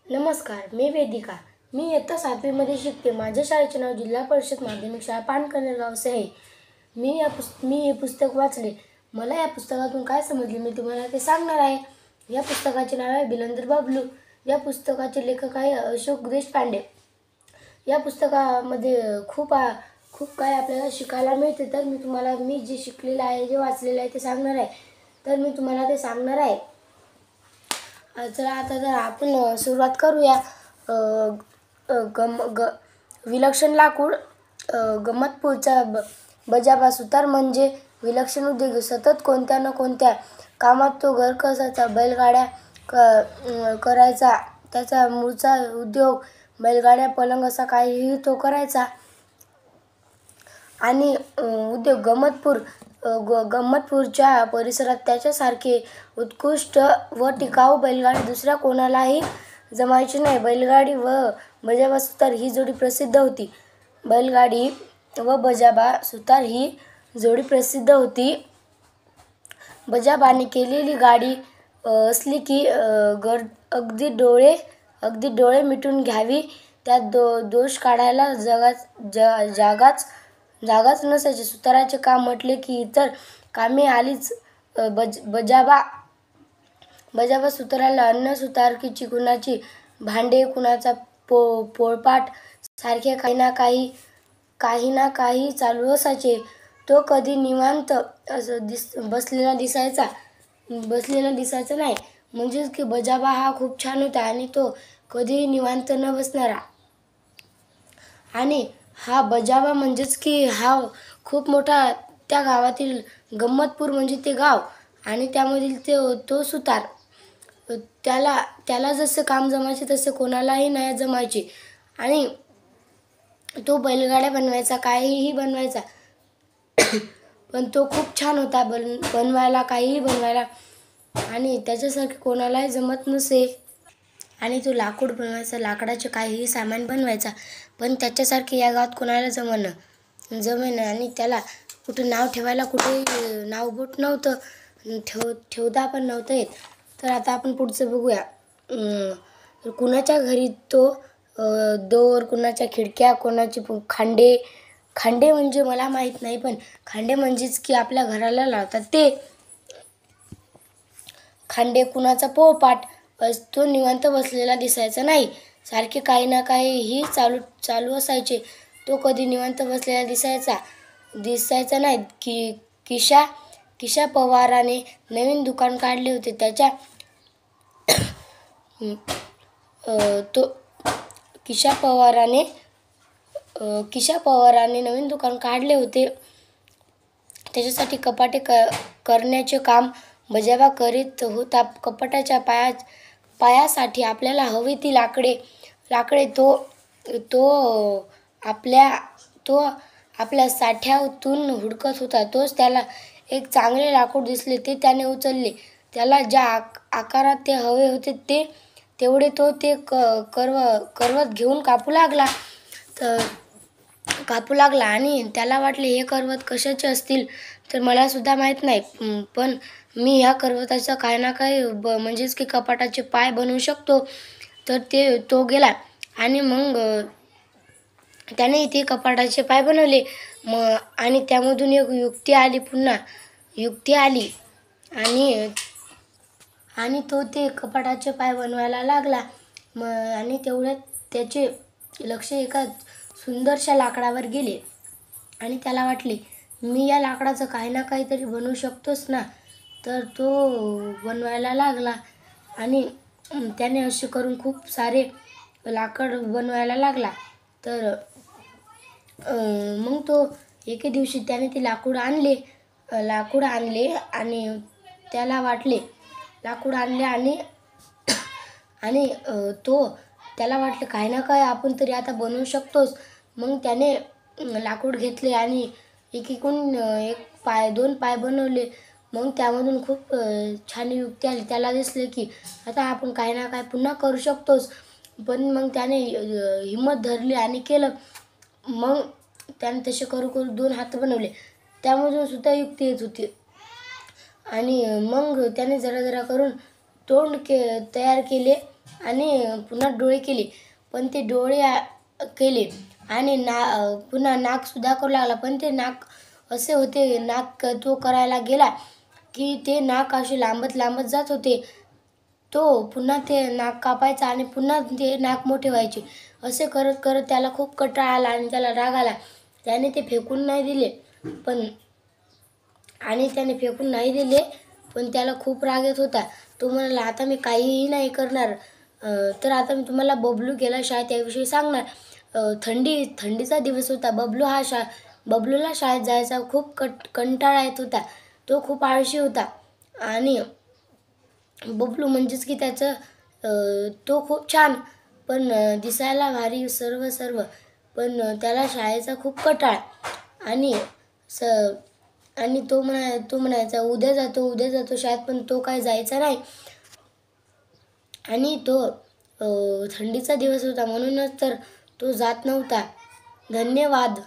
नमस्कार, मी वेदिका. मी इयत्ता 7वीमध्ये शिकते. माझ्या शाळेचे नाव जिल्हा परिषद माध्यमिक शाळा पानकनेरगाव असे आहे. मी हे पुस्तक वाचले. मला या पुस्तकातून काय समजले मी तुम्हाला ते सांगणार आहे. या पुस्तकाचे नाव आहे बिलंदर बाबलू. या पुस्तकाचे लेखक आहे अशोक देशपांडे. या पुस्तकामध्ये खूप काही आपल्याला शिकायला मिळते. तर मी जे शिकलेलं आहे, जे वाचलेलं आहे ते सांगणार आहे. तर मी तुम्हाला ते सांगणार आहे. चला आता तर आपण सुरुवात करूया. विलक्षण लाकूड. गंमतपूरचा बजाबा सुतार म्हणजे विलक्षण उद्योग. सतत कोणत्या न कोणत्या कामात तो घर कसायचा. बैलगाड्या करायचा. त्याचा मूळचा उद्योग बैलगाड्या, पलंग असा काहीही तो करायचा. आणि उद्योग गंमतपूरच्या परिसरात त्याच्यासारखे उत्कृष्ट व टिकाऊ बैलगाडी दुसऱ्या कोणालाही जमायची नाही. बैलगाडी व बजाबा सुतार ही जोडी प्रसिद्ध होती. बैलगाडी व बजाबा सुतार ही जोडी प्रसिद्ध होती. बजाबाने केलेली गाडी असली की अगदी डोळे मिटून घ्यावी. त्यात दोष काढायला जागाच नसायची. सुताराचे काम म्हटले की इतर कामे आलीच. बजाबा सुताराला अन्न सुतारकीची, कुणाची भांडे, कुणाचा पोळपाट सारखे काही ना काही चालू असायचे. तो कधी निवांत बसलेला दिसायचा नाही. म्हणजेच की बजाबा हा खूप छान होता आणि तो कधीही निवांत न बसणारा. आणि हा बजाबा म्हणजेच की हा खूप मोठा, त्या गावातील गंमतपूर म्हणजे ते गाव आणि त्यामधील तो सुतार. त्याला जसे काम जमायचे तसे कोणालाही नाही जमायचे. आणि तो बैलगाड्या बनवायचा, काहीही बनवायचा. पण तो खूप छान होता बनवायला, काहीही बनवायला. आणि त्याच्यासारखे कोणालाही जमत नसे. आणि तो लाकूड बनवायचा, लाकडाचे काहीही सामान बनवायचा. पण त्याच्यासारखे या गावात कोणाला जमेना. आणि त्याला कुठे नाव ठेवायला कुठे नावबोट नव्हतं. ठेवता पण नव्हतं येत. तर आता आपण पुढचं बघूया. कुणाच्या घरी तो दोर, कुणाच्या खिडक्या, कोणाची खांडे म्हणजे मला माहीत नाही, पण खांडे म्हणजेच की आपल्या घराला लावतात ते खांडे. कुणाचा पोळपाट. तो निवांत बसलेला दिसायचा नाही. सारखे काही ना काही चालू असायचे. तो कधी निवांत बसलेला दिसायचा नाही. किशा पवाराने नवीन दुकान काढले होते. किशा पवाराने नवीन दुकान काढले होते. त्याच्यासाठी कपाटे करण्याचे काम बजाबा करीत होता. कपाटाच्या पायासाठी आपल्याला हवी ती लाकडे तो आपल्या साठ्यातून हुडकत होता. तोच त्याला एक चांगले लाकूड दिसले. ते त्याने उचलले. त्याला ज्या आकारात ते हवे होते तेवढे तो ते करवत घेऊन कापू लागला. आणि त्याला वाटले हे करवत कशाचे असतील तर मला सुद्धा माहीत नाही, पण मी ह्या करवताचा काही ना काही म्हणजेच की कपाटाचे पाय बनवू शकतो. तर तो गेला आणि मग त्याने इथे कपाटाचे पाय बनवले. आणि त्यामधून एक युक्ती आली आणि तो ते कपाटाचे पाय बनवायला लागला. आणि तेवढ्यात त्याचे लक्ष एका सुंदरशा लाकडावर गेले. आणि त्याला वाटले मी या लाकडाचं काही ना काहीतरी बनवू शकतोच ना. तर तो बनवायला लागला आणि त्याने असे करून खूप सारे लाकड बनवायला लागला. तर मग तो एके दिवशी त्याने ते लाकूड आणले आणि त्याला वाटले त्याला वाटले काही ना काही आपण तरी आता बनवू शकतोच. मग त्याने लाकूड घेतले आणि एकीकडून दोन पाय बनवले. मग त्यामधून खूप छान युक्ती आली. त्याला दिसले की आता आपण काही ना काही पुन्हा करू शकतोच. पण मग त्याने हिंमत धरली आणि केलं. मग त्याने तसे करू दोन हात बनवले. त्यामधून सुद्धा युक्ती येत होती. आणि मग त्याने जरा करून तोंड तयार केले. आणि पुन्हा डोळे केले, पण ते डोळे केले आणि पुन्हा नाकसुद्धा करू लागला, पण ते नाक असे होते, नाक तो करायला गेला की ते नाक असे लांबत लांबत जात होते. तो पुन्हा ते नाक कापायचा आणि पुन्हा ते नाक मोठे व्हायचे. असे करत करत त्याला खूप कंटाळा आला आणि त्याला राग आला. त्याने ते फेकून नाही दिले, पण त्याला खूप राग येत होता. तो म्हणाला, आता मी काहीही नाही करणार. तर आता मी तुम्हाला बबलू गेला शाळेत याविषयी सांगणार. थंडीचा दिवस होता. बबलूला शाळेत जायचा खूप कंटाळा येत होता. तो खूप आळशी होता आणि बबलू म्हणजेच की तो खूप छान, पण दिसायला भारी सर्व, पण त्याला शाळेचा खूप कंटाळा आणि तो म्हणायचा उद्या जातो शाळेत, पण तो काय जायचा नाही. आणि तो थंडीचा दिवस होता म्हणूनच तर तो जात नव्हता. धन्यवाद.